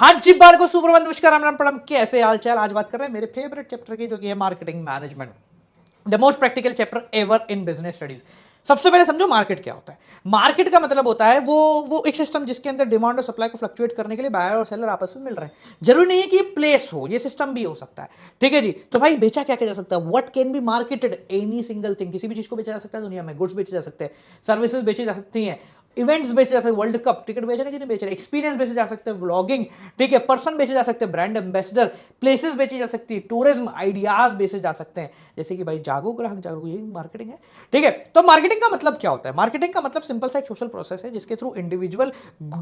हाँ जी, बार को सुप्रभात, नमस्कार, राम राम, प्रणाम, कैसे हाल चाल। आज बात कर रहे हैं मेरे फेवरेट चैप्टर की, जो कि है marketing management, the most practical chapter ever in business studies. सबसे पहले समझो मार्केट क्या होता है। मार्केट का मतलब होता है वो एक सिस्टम जिसके अंदर डिमांड और सप्लाई को फ्लक्चुएट करने के लिए बायर और सेलर आपस में मिल रहे हैं। जरूरी नहीं है कि प्लेस हो, ये सिस्टम भी हो सकता है। ठीक है जी। तो भाई बेचा क्या क्या जा सकता है, what can be marketed, any single thing, किसी भी चीज को बेचा जा सकता है दुनिया में। गुड्स बेचे जा सकते हैं, सर्विसेज बेची जा सकती हैं, इवेंट्स बेचे जा सकते हैं, वर्ल्ड कप टिकट बेच रहे कि नहीं बेच रहे, एक्सपीरियंस बेचे जा सकते हैं, व्लॉगिंग, ठीक है, पर्सन बेचे जा सकते हैं, ब्रांड एम्बेसडर, प्लेसेस बेची जा सकती है, टूरिज्म आइडियाज बेचे जा सकते हैं, जैसे कि भाई जागो ग्राहक जागो, यही मार्केटिंग है। ठीक है। तो मार्केटिंग का मतलब क्या होता है? मार्केटिंग का मतलब सिंपल सा एक सोशल प्रोसेस है जिसके थ्रू इंडिविजुअल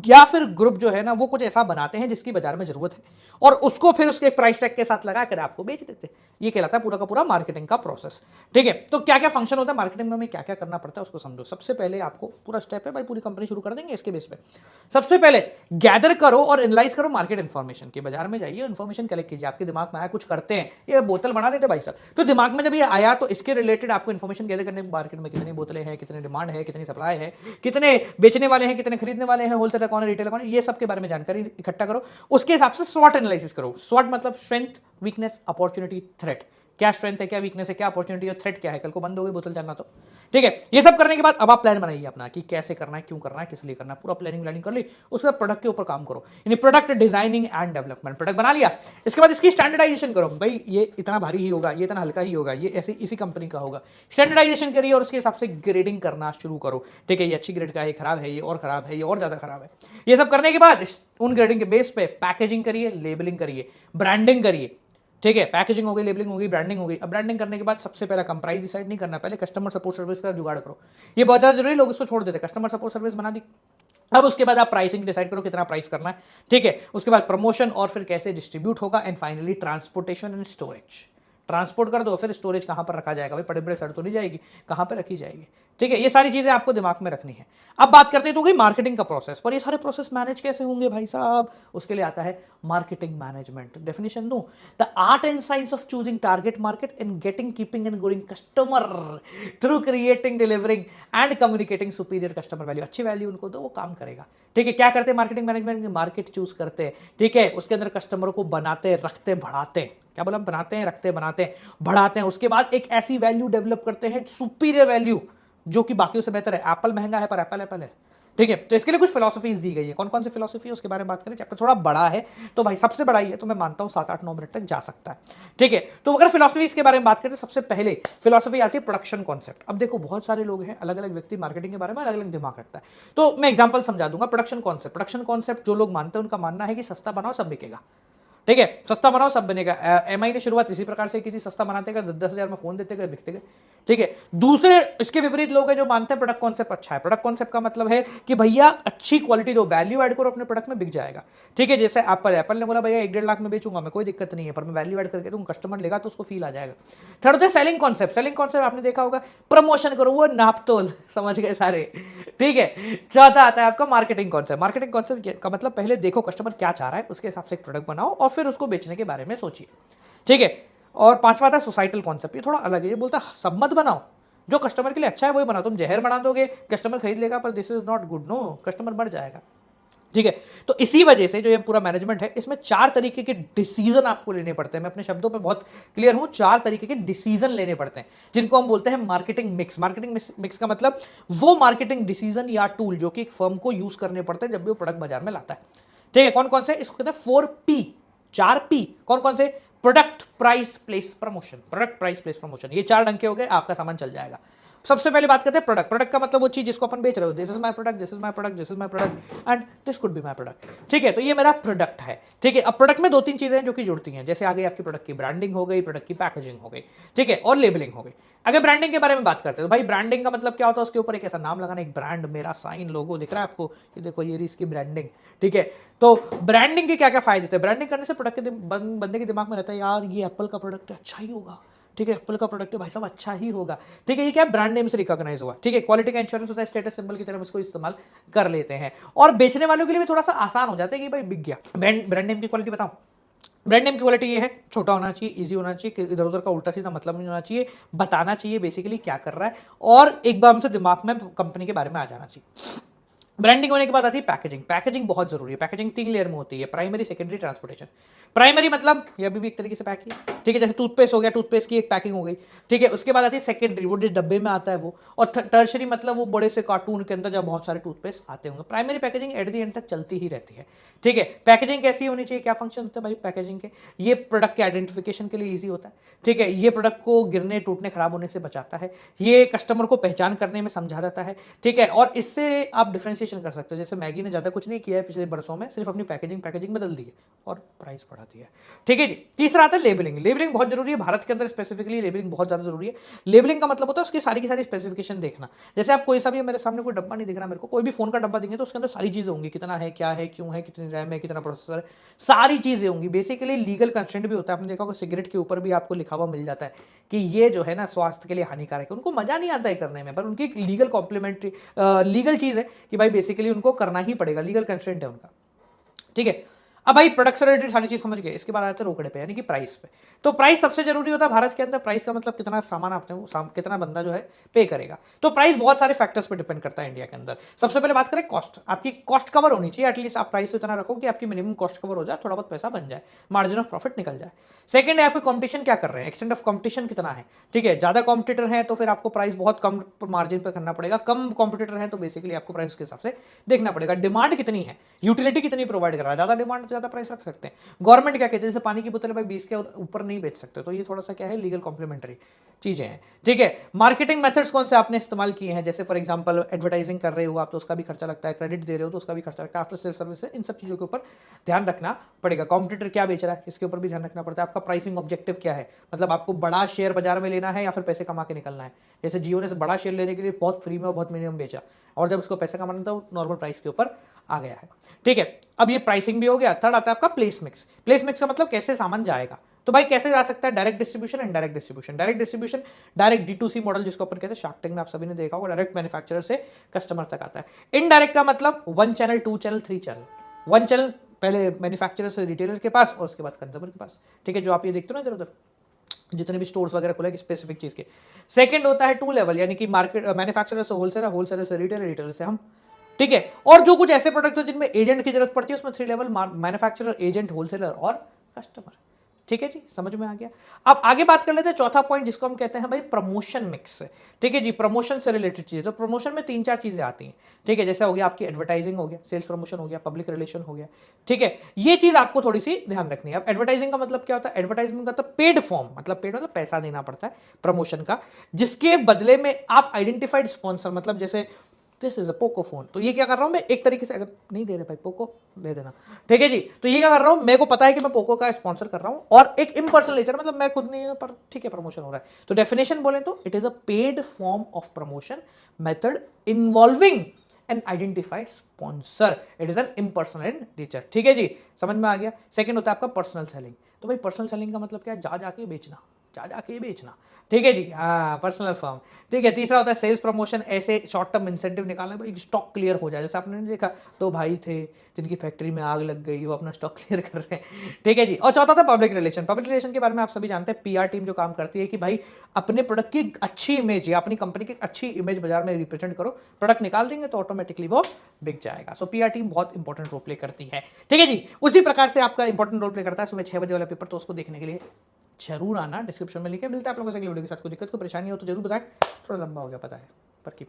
या फिर ग्रुप जो है ना, वो कुछ ऐसा बनाते हैं जिसकी बाजार में जरूरत है, और उसको फिर उसके प्राइस टैग के साथ लगाकर आपको बेच देते हैं। ये कहलाता है पूरा का पूरा मार्केटिंग का प्रोसेस। ठीक है। तो क्या क्या फंक्शन होता है मार्केटिंग में, हमें क्या क्या करना पड़ता है उसको समझो। सबसे पहले आपको पूरा स्टेप है भाई, पूरी कंपनी शुरू कर देंगे इसके बेस पे। सबसे पहले गैदर करो और एनालाइज करो मार्केट इंफॉर्मेशन की। बाजार में जाइए, इंफॉर्मेशन कलेक्ट कीजिए। आपके दिमाग में आया कुछ करते हैं, ये बोतल बना देते भाई साहब, तो दिमाग में जब ये आया तो इसके रिलेटेड आपको इंफॉर्मेशन गैदर करने, मार्केट में कितनी बोतलें हैं, कितनी डिमांड है, कितनी सप्लाई है, कितने बेचने वाले हैं, कितने खरीदने वाले हैं, होलसेलर कौन है, रिटेलर कौन है, ये सब के बारे में जानकारी इकट्ठा करो। उसके हिसाब से स्वॉट एनालिसिस करो। स्वॉट मतलब स्ट्रेंथ, वीकनेस, अपॉर्चुनिटी, थ्रेट। क्या स्ट्रेंथ है, क्या वीकनेस है, क्या अपॉर्चुनिटी और थ्रेट क्या है, कल को बंद हो गई बोतल जानना तो। ठीक है। ये सब करने के बाद अब आप प्लान बनाइए अपना कि कैसे करना है, क्यों करना है, किस लिए करना है। पूरा प्लानिंग कर ली। उसके बाद प्रोडक्ट के ऊपर काम करो, यानी product designing and development. Product बना लिया, इसके बाद इसकी स्टैंडर्डाइजेशन करो। भाई ये इतना भारी ही होगा, ये इतना हल्का ही होगा, ये ऐसे इसी कंपनी का होगा। स्टैंडर्डाइजेशन करिए और उसके हिसाब से ग्रेडिंग करना शुरू करो। ठीक है, ये अच्छी ग्रेड का है, ये खराब है, ये और खराब है, ये और ज्यादा खराब है। ये सब करने के बाद उन ग्रेडिंग के बेस पे पैकेजिंग करिए, लेबलिंग करिए, ब्रांडिंग करिए। ठीक है, पैकेजिंग हो गई, लेबलिंग हो गई, ब्रांडिंग हो गई। अब ब्रांडिंग करने के बाद सबसे पहला कम प्राइस डिसाइड नहीं करना, पहले कस्टमर सपोर्ट सर्विस का जुगाड़ करो। ये बहुत ज्यादा जरूरी, लोग इसको छोड़ देते। कस्टमर सपोर्ट सर्विस बना दी। अब उसके बाद आप प्राइसिंग डिसाइड करो, कितना प्राइस करना है। ठीक है, उसके बाद प्रमोशन और फिर कैसे डिस्ट्रीब्यूट होगा, and finally transportation and storage. Transport कर दो, फिर स्टोरेज कहां पर रखा जाएगा, भाई बड़े बड़े सड़ तो नहीं जाएगी, कहां पर रखी जाएगी। ठीक है, ये सारी चीजें आपको दिमाग में रखनी है। अब बात करते हैं तो मार्केटिंग का प्रोसेस, पर ये सारे प्रोसेस मैनेज कैसे होंगे भाई साहब, उसके लिए आता है मार्केटिंग मैनेजमेंट। डेफिनेशन दूं, the art and science of choosing target market and getting, keeping and growing customer through creating, delivering and communicating superior customer value. अच्छी वैल्यू उनको दो, वो काम करेगा। ठीक है, क्या करते हैं मार्केटिंग मैनेजमेंट, मार्केट चूज करते हैं। ठीक है, उसके अंदर कस्टमर को बनाते, रखते, बढ़ाते हैं। क्या बोला, बनाते हैं, रखते, बनाते हैं, बढ़ाते हैं। उसके बाद एक ऐसी वैल्यू डेवलप करते हैं, सुपीरियर वैल्यू, जो कि बाकियों से बेहतर है। एप्पल महंगा है पर एप्पल एप्पल है। ठीक है, तो इसके लिए कुछ फिलोसफीज दी गई है। कौन कौन सी फिलोसफी है उसके बारे में बात करें। चैप्टर थोड़ा बड़ा है, तो भाई सबसे बड़ा ही है, तो मैं मानता हूं 7-8-9 मिनट तक जा सकता है। ठीक है, तो अगर फिलोसफीज के बारे में बात करें, सबसे पहले फिलोसफी आती है प्रोडक्शन कॉन्सेप्ट। अब देखो, बहुत सारे लोग हैं, अलग अलग व्यक्ति मार्केटिंग के बारे में अलग अलग दिमाग रखता है, तो मैं एग्जांपल समझा दूंगा। प्रोडक्शन कॉन्सेप्ट जो लोग मानते हैं, उनका मानना है कि सस्ता बनाओ सब बिकेगा। ठीक है, सस्ता बनाओ सब बनेगा। एमआई ने शुरुआत इसी प्रकार से की थी, सस्ता बनाते गए, 10,000 में फोन देते गए, बिकते गए। ठीक है, दूसरे इसके विपरीत लोग हैं जो मानते हैं प्रोडक्ट कॉन्सेप्ट अच्छा है। प्रोडक्ट कॉन्सेप्ट का मतलब है कि भैया अच्छी क्वालिटी दो, वैल्यू ऐड करो अपने प्रोडक्ट में, बिक जाएगा। ठीक है, जैसे एप्पल ने बोला भैया 1-1.5 लाख में बेचूंगा मैं, कोई दिक्कत नहीं है, पर मैं वैल्यू ऐड करके दूंगा, कस्टमर लेगा तो उसको फील आ जाएगा। थर्ड होता है सेलिंग कॉन्सेप्ट। सेलिंग कॉन्सेप्ट आपने देखा होगा, प्रमोशन करो, वो नाप तोल, समझ गए सारे। ठीक है, चौथा आता है आपका मार्केटिंग कॉन्सेप्ट। मार्केटिंग कॉन्सेप्ट का मतलब पहले देखो कस्टमर क्या चाह रहा है, उसके हिसाब से एक प्रोडक्ट बनाओ और फिर उसको बेचने के बारे में सोचिए। ठीक है, और पांचवा आता है सोसाइटल कॉन्सेप्ट। ये थोड़ा अलग है, ये बोलता है सब मत बनाओ, जो कस्टमर के लिए अच्छा है वही बनाओ। तुम जहर बना दोगे, कस्टमर खरीद लेगा, पर this is not good, no, customer मर जाएगा। ठीक है, तो इसी वजह से जो ये पूरा मैनेजमेंट है, इसमें 4 तरीके के डिसीजन आपको लेने पड़ते हैं। मैं अपने शब्दों पे बहुत क्लियर हूं, 4 तरीके के डिसीजन लेने पड़ते हैं, जिनको हम बोलते हैं मार्केटिंग मिक्स। मार्केटिंग मिक्स का मतलब वो मार्केटिंग डिसीजन या टूल जो कि एक फर्म को यूज करने पड़ते हैं जब भी वो प्रोडक्ट बाजार में लाता है। ठीक है, कौन कौन से, इसको कहते हैं 4P, 4P। कौन कौन से, product, price, place, promotion. Product, price, place, promotion, ये 4 डंके हो गए, आपका सामान चल जाएगा। सबसे पहले बात करते हैं प्रोडक्ट। प्रोडक्ट का मतलब वो चीज जिसको अपन बेच रहे हो, this is my product, this is my product, this is my product and this could be my product. ठीक है, तो ये मेरा प्रोडक्ट है। ठीक है, अब प्रोडक्ट में 2-3 चीजें हैं जो कि जुड़ती हैं, जैसे आगे आपकी प्रोडक्ट की ब्रांडिंग हो गई, प्रोडक्ट की पैकेजिंग हो गई, ठीक है, और लेबलिंग हो गई। अगर ब्रांडिंग के बारे में बात करते हैं तो भाई ब्रांडिंग का मतलब क्या होता है, उसके ऊपर एक ऐसा नाम लगाना, एक ब्रांड, मेरा साइन, लोगो दिख रहा है आपको, ये देखो, ये इसकी ब्रांडिंग। ठीक है, तो ब्रांडिंग के क्या क्या फायदे थे। ब्रांडिंग करने से प्रोडक्ट के बंदे के दिमाग में रहता है, यार ये एप्पल का प्रोडक्ट है, अच्छा ही होगा। ठीक है, एप्पल का प्रोडक्ट है भाई साहब, अच्छा ही होगा। ठीक है, ये क्या ब्रांड नेम से रिकॉग्नाइज हुआ। ठीक है, क्वालिटी का इंश्योरेंस होता है, स्टेटस सिंबल की तरह इसको इस्तेमाल कर लेते हैं, और बेचने वालों के लिए भी थोड़ा सा आसान हो जाता है कि भाई बिक गया। ब्रांड नेम की क्वालिटी बताओ। ब्रांड नेम की क्वालिटी ये है, छोटा होना चाहिए, इजी होना चाहिए, इधर उधर का उल्टा सीधा मतलब नहीं होना चाहिए, बताना चाहिए बेसिकली क्या कर रहा है, और एक बार हमसे दिमाग में कंपनी के बारे में आ जाना चाहिए। ब्रांडिंग होने के बाद आती है पैकेजिंग। पैकेजिंग बहुत जरूरी है। पैकेजिंग 3 लेयर में होती है, प्राइमरी, सेकेंडरी, ट्रांसपोर्टेशन। प्राइमरी मतलब ये अभी भी एक तरीके से पैक ही है, ठीक है, जैसे टूथपेस्ट हो गया, टूथपेस्ट की एक पैकिंग हो गई, ठीक है। उसके बाद आती है सेकेंडरी, वो जिस डब्बे में आता है वो, और टर्शरी मतलब वो बड़े से कार्टून के अंदर जब बहुत सारे टूथपेस्ट आते होंगे। Primary packaging at the end तक चलती ही रहती है, ठीक है। पैकेजिंग कैसी होनी चाहिए, क्या फंक्शन होता है भाई पैकेजिंग के? ये प्रोडक्ट के आइडेंटिफिकेशन के लिए ईजी होता है, ठीक है। ये प्रोडक्ट को गिरने, टूटने, खराब होने से बचाता है। ये कस्टमर को पहचान करने में समझा देता है, ठीक है। और इससे आप डिफ्रेंशिएशन कर सकते हो। जैसे मैगी ने ज़्यादा कुछ नहीं किया है पिछले बरसों में, सिर्फ अपनी पैकेजिंग बदल दी है और प्राइस बढ़ा दिया है, ठीक है जी। तीसरा आता है लेबलिंग। लेबलिंग बहुत जरूरी है, भारत के अंदर स्पेसिफिकली लेबलिंग बहुत ज़्यादा जरूरी है। लेबलिंग का मतलब होता है उसकी सारी की सारी स्पेसिफिकेशन देखना। जैसे आप कोई सा भी, मेरे सामने कोई डब्बा नहीं दिख रहा मेरे को, कोई भी फोन का डब्बा देंगे तो उसके अंदर सारी चीज़ें होंगी, कितना है, क्या है, क्यों है, कितनी रैम है, कितना प्रोसेसर है, सारी चीज़ें होंगी। बेसिकली लीगल कंस्ट्रेंट भी होता है। आपने देखा होगा सिगरेट के ऊपर भी आपको लिखा हुआ मिल जाता है कि ये जो है ना स्वास्थ्य के लिए हानिकारक है। उनको मजा नहीं आता है करने में, पर उनकी लीगल कॉम्प्लीमेंट्री लीगल चीज़ है कि भाई बेसिकली उनको करना ही पड़ेगा, लीगल कंस्ट्रेंट है उनका, ठीक है। अब भाई प्रोडक्ट से रिलेटेड सारी चीज समझ गए। इसके बाद आते हैं रोकड़े पे, यानी कि प्राइस पे। तो प्राइस सबसे जरूरी होता है भारत के अंदर। प्राइस का मतलब कितना सामान आपने कितना बंदा जो है पे करेगा। तो प्राइस बहुत सारे फैक्टर्स पे डिपेंड करता है इंडिया के अंदर। सबसे पहले बात करें कॉस्ट, आपकी कॉस्ट कवर होनी चाहिए। एटलीस्ट आप प्राइस इतना रखो कि आपकी मिनिमम कॉस्ट कवर हो जाए, थोड़ा बहुत पैसा बन जाए, मार्जिन ऑफ प्रॉफिट निकल जाए। सेकंड है आपको कॉम्पिटिशन क्या कर रहे हैं, एक्सटेंट ऑफ कॉम्पिटिशन कितना है, ठीक है। ज्यादा कॉम्पिटिटर है तो फिर आपको प्राइस बहुत कम मार्जिन पे करना पड़ेगा, कम कॉम्पिटिटर है तो बेसिकली आपको प्राइस के हिसाब से देखना पड़ेगा। डिमांड कितनी है, यूटिलिटी कितनी प्रोवाइड कर रहा है, ज्यादा डिमांड तो ज्यादा प्राइस रख सकते हैं। गवर्नमेंट क्या कहते हैं, जैसे पानी की बोतल भाई 20 के ऊपर नहीं बेच सकते, तो ये थोड़ा सा क्या है, लीगल कॉम्प्लीमेंट्री चीजें हैं, ठीक है। मार्केटिंग मेथड्स कौन से आपने इस्तेमाल किए हैं, जैसे फॉर एग्जांपल एडवर्टाइजिंग कर रहे हो आप तो उसका भी खर्चा लगता है, क्रेडिट दे रहे हो तो उसका भी खर्चा लगता है, आफ्टर सेल सर्विस, इन सब चीजों के ऊपर ध्यान रखना पड़ेगा। कॉम्पिटिटर क्या बेच रहा है इसके ऊपर भी ध्यान रखना पड़ता है। आपका प्राइसिंग ऑब्जेक्टिव क्या है, मतलब आपको बड़ा शेयर बाजार में लेना है या फिर पैसे कमा के निकलना है। जैसे जियो ने बड़ा शेयर लेने के लिए बहुत फ्री में और बहुत मिनिमम बेचा, और जब उसको पैसे कमाना था नॉर्मल प्राइस के ऊपर आ गया है, ठीक है। अब ये प्राइसिंग भी हो गया। थर्ड आता है आपका प्लेस मिक्स। प्लेस मिक्स का मतलब कैसे सामान जाएगा। तो भाई कैसे जा सकता है, direct distribution, indirect distribution. Direct distribution, direct D2C model जिसको अपन कहते हैं, शार्क टैंक में आप सभी ने देखा होगा, डायरेक्ट मैन्युफैक्चरर से कस्टमर तक आता है। इनडायरेक्ट का मतलब 1 चैनल, 2 चैनल, 3 चैनल। 1 चैनल पहले मैन्युफैक्चरर से रिटेलर के पास और उसके बाद कंज्यूमर के पास, ठीक है, जो आप ये देखते हो ना इधर उधर जितने भी स्टोर्स वगैरह खुले स्पेसिफिक चीज के। सेकंड होता है 2 लेवल, यानी कि मार्केट मैन्युफैक्चरर से होलसेलर, होलसेलर से रिटेलर, रिटेलर से हम, ठीक है। और जो कुछ ऐसे प्रोडक्ट हो जिनमें एजेंट की जरूरत पड़ती है उसमें 3 लेवल, मैन्युफैक्चरर, एजेंट, होलसेलर और कस्टमर, ठीक है जी, समझ में आ गया। अब आगे बात कर लेते हैं चौथा पॉइंट जिसको हम कहते हैं भाई प्रमोशन मिक्स, ठीक है जी। प्रमोशन से रिलेटेड चीजें, तो प्रमोशन में 3-4 चीजें आती हैं, ठीक है। जैसे हो गया आपकी एडवर्टाइजिंग हो गया, सेल्स प्रमोशन हो गया, पब्लिक रिलेशन हो गया, ठीक है। ये चीज आपको थोड़ी सी ध्यान रखनी है। अब एडवर्टाइजिंग का मतलब क्या होता है, एडवर्टाइजमेंट का तो पेड फॉर्म, मतलब पेड मतलब पैसा देना पड़ता है प्रमोशन का, जिसके बदले में आप आइडेंटिफाइड स्पॉन्सर, मतलब जैसे this is a Poco phone, तो ये क्या कर रहा हूं मैं एक तरीके से, अगर नहीं दे रहे भाई पोको दे देना, ठीक है जी। तो ये क्या कर रहा हूं, मेरे को पता है कि मैं पोको का स्पॉन्सर कर रहा हूं और एक इम्पर्सनल नेचर, मतलब मैं खुद नहीं, पर ठीक है प्रमोशन हो रहा है। तो डेफिनेशन बोले तो it is a paid form of promotion method involving an identified sponsor, it is an impersonal in nature, ठीक है जी, समझ में आ गया। सेकंड होता है आपका पर्सनल सेलिंग। तो भाई पर्सनल सेलिंग का मतलब क्या है, जा जाके बेचना, जा जाके बेचना, ठीक है जी, हाँ पर्सनल फर्म, ठीक है। तीसरा होता है सेल्स प्रमोशन, ऐसे शॉर्ट टर्म इंसेंटिव निकालना, भाई स्टॉक क्लियर हो जाए। जैसे आपने देखा 2 भाई थे जिनकी फैक्ट्री में आग लग गई, वो अपना स्टॉक क्लियर कर रहे हैं, ठीक है जी। और चौथा था पब्लिक रिलेशन। पब्लिक रिलेशन के बारे में आप सभी जानते हैं, PR टीम जो काम करती है कि भाई अपने प्रोडक्ट की अच्छी इमेज या अपनी कंपनी की अच्छी इमेज बाजार में रिप्रेजेंट करो, प्रोडक्ट निकाल देंगे तो ऑटोमेटिकली वो बिक जाएगा। सो PR टीम बहुत इंपॉर्टेंट रोल प्ले करती है, ठीक है जी। उसी प्रकार से आपका इंपॉर्टेंट रोल प्ले करता है सुबह 6 बजे वाला पेपर, तो उसको देखने के लिए जरूर आना, डिस्क्रिप्शन में लिखे मिलता है आप लोगों से अगले वीडियो के साथ। कोई दिक्कत, कोई परेशानी हो तो जरूर बताएं, थोड़ा लंबा हो गया पता है, पर की